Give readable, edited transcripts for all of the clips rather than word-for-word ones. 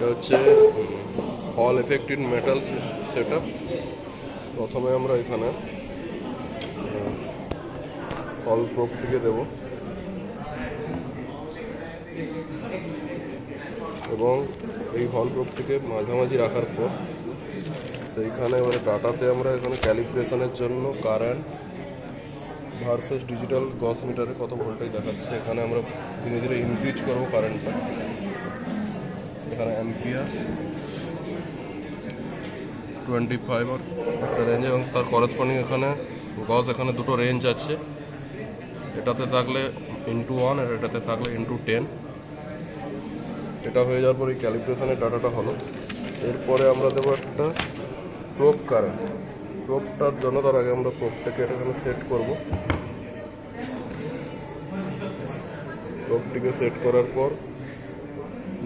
এটা হচ্ছে হল এফেক্টেড মেটাল সেট আপ। প্রথমে আমরা এখানে হল প্রোবটিকে দেব এবং এই হল প্রোবটিকে মাঝামাঝি রাখার পর সেইখানে এবারে ডাটাতে আমরা এখানে ক্যালিব্রেশনের জন্য কারেন্ট ভার্সেস ডিজিটাল গস মিটারে কত ভোল্টেজ দেখাচ্ছে এখানে আমরা ধীরে ধীরে ইনক্রিজ করবো কারেন্টটা। এখানে অ্যাম্পিয়ার 25 আর একটা রেঞ্জ এবং তার করেসপন্ডিং এখানে গস এখানে দুটো রেঞ্জ আছে, এটাতে থাকলে ×1 আর এটাতে থাকলে ×10। এটা হয়ে যাওয়ার পর এই ক্যালিব্রেশনের ডাটাটা হলো। এরপরে আমরা দেবো একটা প্রোব কারেন্ট। প্রোবটার জন্য তার আগে আমরা প্রোবটাকে এখানে সেট করব। প্রোবটিকে সেট করার পর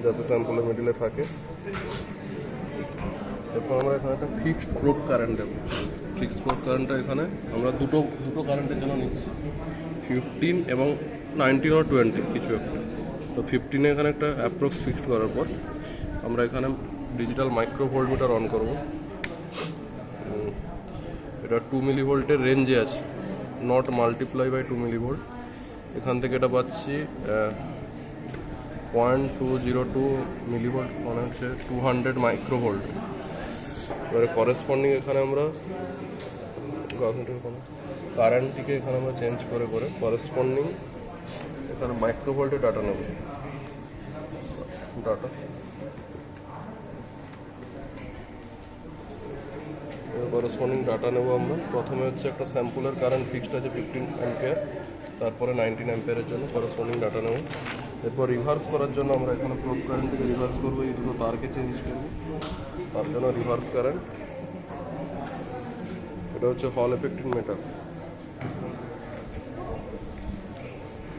যাতে স্যাম্পলের মিডিলে থাকে, এরপর আমরা এখানে একটা ফিক্সড প্রোব কারেন্ট দেবো। ফিক্সড প্রোব কারেন্টটা এখানে আমরা দুটো কারেন্টের জন্য নিচ্ছি, 15 এবং 19 or 20 কিছু একটা। তো 15 এখানে একটা অ্যাপ্রক্স ফিক্সড করার পর আমরা এখানে ডিজিটাল মাইক্রো ভোল্টমিটার অন করব। এটা 2 মিলিভোল্টের রেঞ্জে আছে, নট মাল্টিপ্লাই বাই 2 মিলিভোল্ট। এখান থেকে এটা পাচ্ছি 0.202 মিলিভোল্ট, মানে হচ্ছে 200 মাইক্রোভোল্ট। এবারে করেসপন্ডিং এখানে আমরা কারেন্টটিকে এখানে আমরা চেঞ্জ করে করেসপন্ডিং এখানে মাইক্রোভোল্টে ডাটা নেব। ডাটা করেসপন্ডিং ডাটা নেব আমরা। প্রথমে হচ্ছে একটা স্যাম্পলের কারেন্ট ফিক্সড আছে 15 অ্যাম্পিয়ার, তারপরে 19 অ্যাম্পিয়ারের জন্য করেসপন্ডিং ডাটা নেব। এরপর রিভার্স করার জন্য আমরা এখানে প্রোব কারেন্টকে রিভার্স করবো, এই দুটো তারকে চেঞ্জ করব, তার জন্য রিভার্স কারেন্ট। এটা হচ্ছে হল এফেক্টেড মেটাল।